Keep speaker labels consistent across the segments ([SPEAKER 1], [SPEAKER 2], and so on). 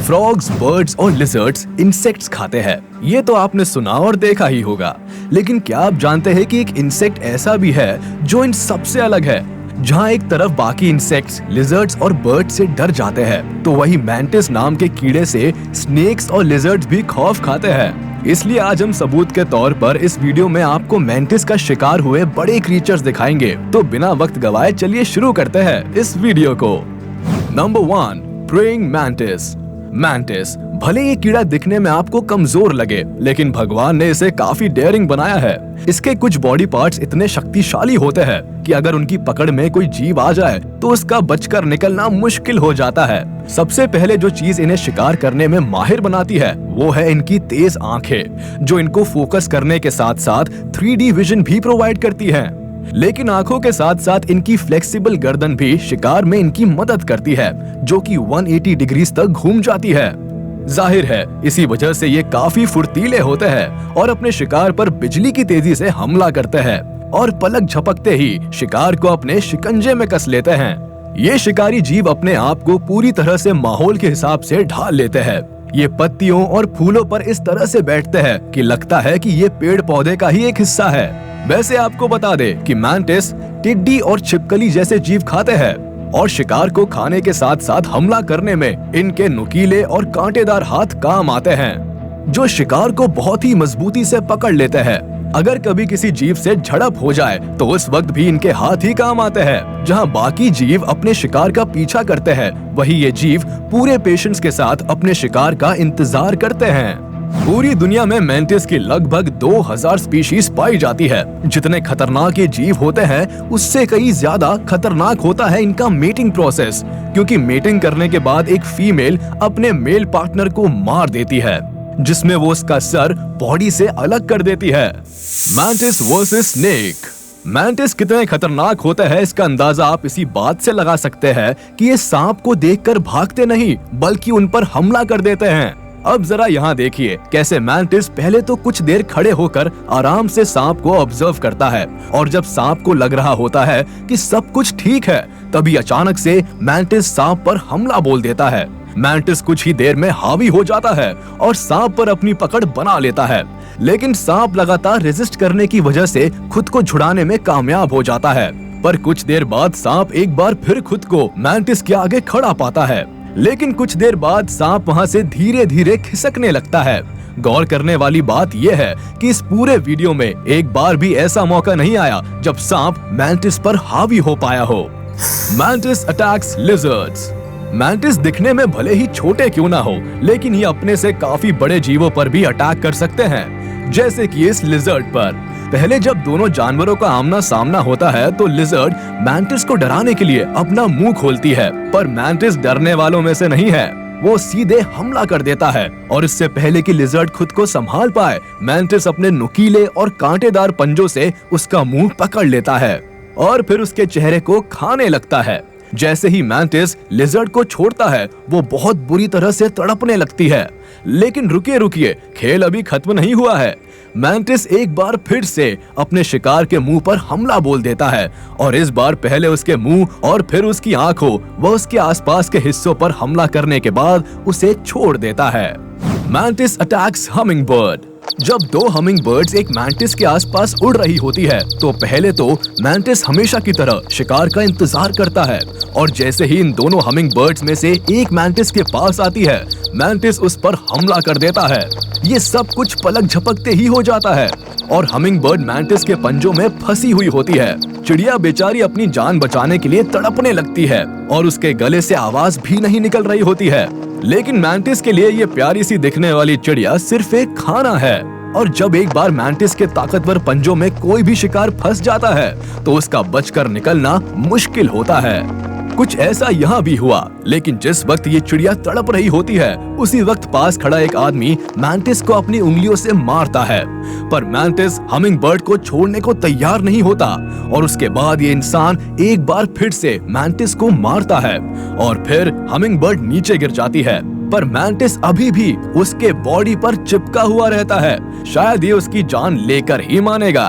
[SPEAKER 1] Frogs, birds और lizards insects खाते हैं। ये तो आपने सुना और देखा ही होगा, लेकिन क्या आप जानते हैं कि एक इंसेक्ट ऐसा भी है जो इन सबसे अलग है? जहाँ एक तरफ बाकी इंसेक्ट्स, लिजर्ड्स और बर्ड्स से डर जाते हैं, तो वही मैंटिस नाम के कीड़े से स्नेक्स और लिजर्ड्स भी खौफ खाते हैं। इसलिए आज हम सबूत के तौर पर इस वीडियो में आपको मैंटिस का शिकार हुए बड़े क्रीचर्स दिखाएंगे। तो बिना वक्त गवाए चलिए शुरू करते हैं इस वीडियो को। Number 1, praying mantis. मैंटिस भले ये कीड़ा दिखने में आपको कमजोर लगे, लेकिन भगवान ने इसे काफी डेयरिंग बनाया है। इसके कुछ बॉडी पार्ट्स इतने शक्तिशाली होते हैं कि अगर उनकी पकड़ में कोई जीव आ जाए तो उसका बचकर निकलना मुश्किल हो जाता है। सबसे पहले जो चीज इन्हें शिकार करने में माहिर बनाती है वो है इनकी तेज आंखें, जो इनको फोकस करने के साथ साथ 3D विजन भी प्रोवाइड करती है। लेकिन आंखों के साथ साथ इनकी फ्लेक्सिबल गर्दन भी शिकार में इनकी मदद करती है, जो कि 180 डिग्रीज तक घूम जाती है। जाहिर है इसी वजह से ये काफी फुर्तीले होते हैं और अपने शिकार पर बिजली की तेजी से हमला करते हैं और पलक झपकते ही शिकार को अपने शिकंजे में कस लेते हैं। ये शिकारी जीव अपने आप को पूरी तरह से माहौल के हिसाब से ढाल लेते हैं। ये पत्तियों और फूलों पर इस तरह से बैठते हैं कि लगता है कि ये पेड़ पौधे का ही एक हिस्सा है। वैसे आपको बता दे कि मैंटिस टिड्डी और छिपकली जैसे जीव खाते हैं और शिकार को खाने के साथ साथ हमला करने में इनके नुकीले और कांटेदार हाथ काम आते हैं, जो शिकार को बहुत ही मजबूती से पकड़ लेते हैं। अगर कभी किसी जीव से झड़प हो जाए तो उस वक्त भी इनके हाथ ही काम आते हैं। जहां बाकी जीव अपने शिकार का पीछा करते हैं, वही ये जीव पूरे पेशेंस के साथ अपने शिकार का इंतजार करते हैं। पूरी दुनिया में मैंटिस की लगभग 2000 स्पीशीज पाई जाती है। जितने खतरनाक ये जीव होते हैं, उससे कई ज्यादा खतरनाक होता है इनका मेटिंग प्रोसेस, क्योंकि मेटिंग करने के बाद एक फीमेल अपने मेल पार्टनर को मार देती है, जिसमें वो उसका सर बॉडी से अलग कर देती है। Mantis versus snake. मैंटिस कितने खतरनाक होते हैं इसका अंदाजा आप इसी बात से लगा सकते हैं कि ये सांप को देखकर भागते नहीं, बल्कि उन पर हमला कर देते हैं। अब जरा यहाँ देखिए कैसे मैंटिस पहले तो कुछ देर खड़े होकर आराम से सांप को ऑब्जर्व करता है, और जब सांप को लग रहा होता है कि सब कुछ ठीक है, तभी अचानक से मैंटिस सांप पर हमला बोल देता है। मैंटिस कुछ ही देर में हावी हो जाता है और सांप पर अपनी पकड़ बना लेता है, लेकिन सांप लगातार रेजिस्ट करने की वजह से खुद को छुड़ाने में कामयाब हो जाता है। पर कुछ देर बाद सांप एक बार फिर खुद को मैंटिस के आगे खड़ा पाता है, लेकिन कुछ देर बाद सांप वहां से धीरे धीरे खिसकने लगता है। गौर करने वाली बात यह है कि इस पूरे वीडियो में एक बार भी ऐसा मौका नहीं आया जब सांप मैंटिस पर हावी हो पाया हो। Mantis attacks lizards. मैंटिस दिखने में भले ही छोटे क्यों ना हो, लेकिन ये अपने से काफी बड़े जीवों पर भी अटैक कर सकते हैं, जैसे कि इस लिजर्ड पर। पहले जब दोनों जानवरों का आमना सामना होता है तो लिजर्ड मैंटिस को डराने के लिए अपना मुंह खोलती है, पर मैंटिस डरने वालों में से नहीं है। वो सीधे हमला कर देता है और इससे पहले कि लिजर्ड खुद को संभाल पाए, मैंटिस अपने नुकीले और कांटेदार पंजों से उसका मुंह पकड़ लेता है और फिर उसके चेहरे को खाने लगता है। जैसे ही मैंटिस लिजर्ड को छोड़ता है, वो बहुत बुरी तरह से तड़पने लगती है। लेकिन रुकिए, खेल अभी खत्म नहीं हुआ है। मैंटिस एक बार फिर से अपने शिकार के मुंह पर हमला बोल देता है, और इस बार पहले उसके मुंह और फिर उसकी आंखों व उसके आसपास के हिस्सों पर हमला करने के बाद उसे छोड़ देता है। Mantis attacks hummingbird. जब दो हमिंग बर्ड्स एक मैंटिस के आसपास उड़ रही होती है, तो पहले तो मैंटिस हमेशा की तरह शिकार का इंतजार करता है, और जैसे ही इन दोनों हमिंग बर्ड्स में से एक मैंटिस के पास आती है, मैंटिस उस पर हमला कर देता है। ये सब कुछ पलक झपकते ही हो जाता है और हमिंग बर्ड मैंटिस के पंजों में फंसी हुई होती है। चिड़िया बेचारी अपनी जान बचाने के लिए तड़पने लगती है और उसके गले से आवाज भी नहीं निकल रही होती है, लेकिन मैंटिस के लिए ये प्यारी सी दिखने वाली चिड़िया सिर्फ एक खाना है। और जब एक बार मैंटिस के ताकतवर पंजों में कोई भी शिकार फंस जाता है, तो उसका बचकर निकलना मुश्किल होता है। कुछ ऐसा यहाँ भी हुआ, लेकिन जिस वक्त ये चिड़िया तड़प रही होती है, उसी वक्त पास खड़ा एक आदमी मैंटिस को अपनी उंगलियों से मारता है, पर मैंटिस हमिंग बर्ड को छोड़ने को तैयार नहीं होता, और उसके बाद ये इंसान एक बार फिर से मैंटिस को मारता है और फिर हमिंग बर्ड नीचे गिर जाती है, पर मैंटिस अभी भी उसके बॉडी पर चिपका हुआ रहता है। शायद ये उसकी जान लेकर ही मानेगा।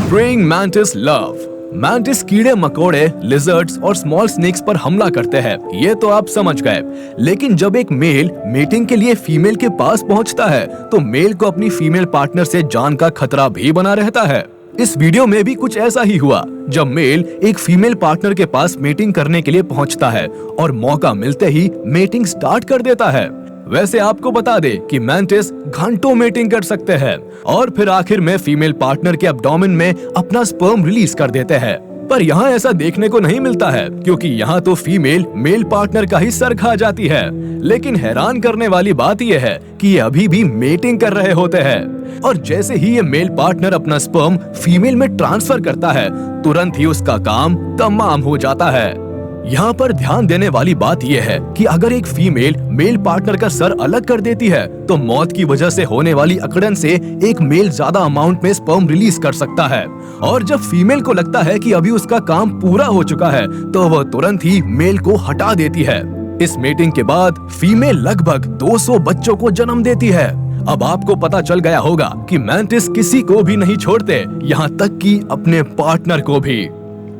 [SPEAKER 1] Praying mantis love. मैंटिस कीड़े मकोड़े, लिजर्ड्स और स्मॉल स्नेक्स पर हमला करते हैं, ये तो आप समझ गए। लेकिन जब एक मेल मीटिंग के लिए फीमेल के पास पहुंचता है तो मेल को अपनी फीमेल पार्टनर से जान का खतरा भी बना रहता है। इस वीडियो में भी कुछ ऐसा ही हुआ जब मेल एक फीमेल पार्टनर के पास मीटिंग करने के लिए पहुंचता है और मौका मिलते ही मीटिंग स्टार्ट कर देता है। वैसे आपको बता दे कि मैंटिस घंटों मीटिंग कर सकते हैं और फिर आखिर में फीमेल पार्टनर के एब्डोमेन में अपना स्पर्म रिलीज कर देते हैं। पर यहाँ ऐसा देखने को नहीं मिलता है क्योंकि यहाँ तो फीमेल मेल पार्टनर का ही सर खा जाती है। लेकिन हैरान करने वाली बात यह है कि ये अभी भी मेटिंग कर रहे होते हैं और जैसे ही ये मेल पार्टनर अपना स्पर्म फीमेल में ट्रांसफर करता है तुरंत ही उसका काम तमाम हो जाता है। यहाँ पर ध्यान देने वाली बात यह है कि अगर एक फीमेल मेल पार्टनर का सर अलग कर देती है तो मौत की वजह से होने वाली अकड़न से एक मेल ज्यादा अमाउंट में स्पर्म रिलीज कर सकता है और जब फीमेल को लगता है कि अभी उसका काम पूरा हो चुका है तो वह तुरंत ही मेल को हटा देती है। इस मीटिंग के बाद फीमेल लगभग 200 बच्चों को जन्म देती है। अब आपको पता चल गया होगा कि मैंटिस किसी को भी नहीं छोड़ते, यहाँ तक कि अपने पार्टनर को भी।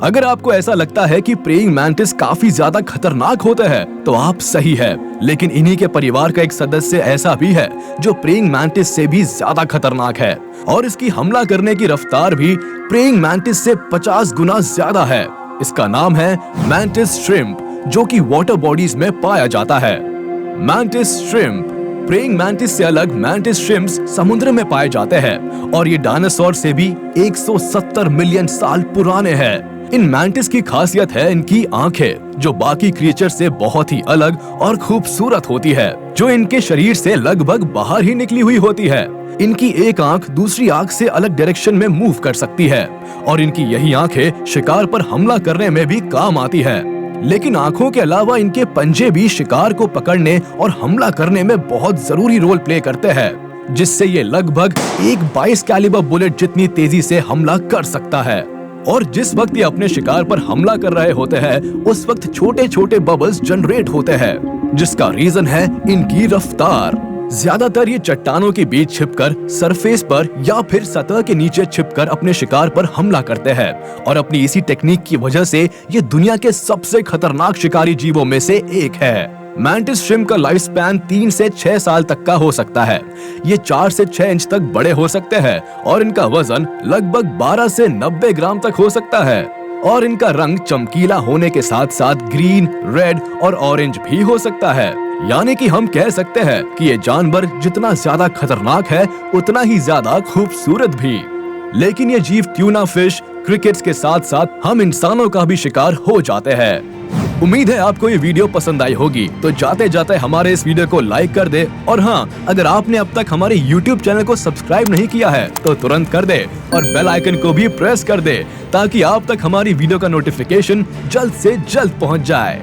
[SPEAKER 1] अगर आपको ऐसा लगता है कि प्रेइंग मैंटिस काफी ज्यादा खतरनाक होते हैं तो आप सही है, लेकिन इन्हीं के परिवार का एक सदस्य ऐसा भी है जो प्रेइंग मैंटिस से भी ज्यादा खतरनाक है और इसकी हमला करने की रफ्तार भी प्रेइंग मैंटिस से 50 गुना ज्यादा है। इसका नाम है मैंटिस श्रिम्प, जो कि वाटर बॉडीज में पाया जाता है। मैंटिस श्रिम्प प्रेइंग मैंटिस से अलग मैंटिस श्रिम्प्स समुद्र में पाए जाते हैं और ये डायनासोर से भी 170 मिलियन साल पुराने हैं। इन मैंटिस की खासियत है इनकी आंखें, जो बाकी क्रिएचर से बहुत ही अलग और खूबसूरत होती है, जो इनके शरीर से लगभग बाहर ही निकली हुई होती है। इनकी एक आंख दूसरी आंख से अलग डायरेक्शन में मूव कर सकती है और इनकी यही आंखें शिकार पर हमला करने में भी काम आती है। लेकिन आंखों के अलावा इनके पंजे भी शिकार को पकड़ने और हमला करने में बहुत जरूरी रोल प्ले करते हैं, जिससे ये लगभग एक 22 कैलिबर बुलेट जितनी तेजी से हमला कर सकता है। और जिस वक्त ये अपने शिकार पर हमला कर रहे होते हैं उस वक्त छोटे छोटे बबल्स जनरेट होते हैं, जिसका रीजन है इनकी रफ्तार। ज्यादातर ये चट्टानों के बीच छिपकर सरफेस पर या फिर सतह के नीचे छिपकर अपने शिकार पर हमला करते हैं और अपनी इसी टेक्निक की वजह से ये दुनिया के सबसे खतरनाक शिकारी जीवों में से एक है। मैंटिस श्रिम्प का लाइफ स्पैन 3 से 6 साल तक का हो सकता है। ये 4 से 6 इंच तक बड़े हो सकते हैं और इनका वजन लगभग 12 से 90 ग्राम तक हो सकता है और इनका रंग चमकीला होने के साथ साथ ग्रीन, रेड और ऑरेंज भी हो सकता है। यानी कि हम कह सकते हैं कि ये जानवर जितना ज्यादा खतरनाक है उतना ही ज्यादा खूबसूरत भी। लेकिन ये जीव ट्यूना फिश, क्रिकेट्स के साथ साथ हम इंसानों का भी शिकार हो जाते हैं। उम्मीद है आपको ये वीडियो पसंद आई होगी, तो जाते जाते हमारे इस वीडियो को लाइक कर दे और हाँ, अगर आपने अब तक हमारे YouTube चैनल को सब्सक्राइब नहीं किया है तो तुरंत कर दे और बेल आइकन को भी प्रेस कर दे ताकि आप तक हमारी वीडियो का नोटिफिकेशन जल्द से जल्द पहुंच जाए।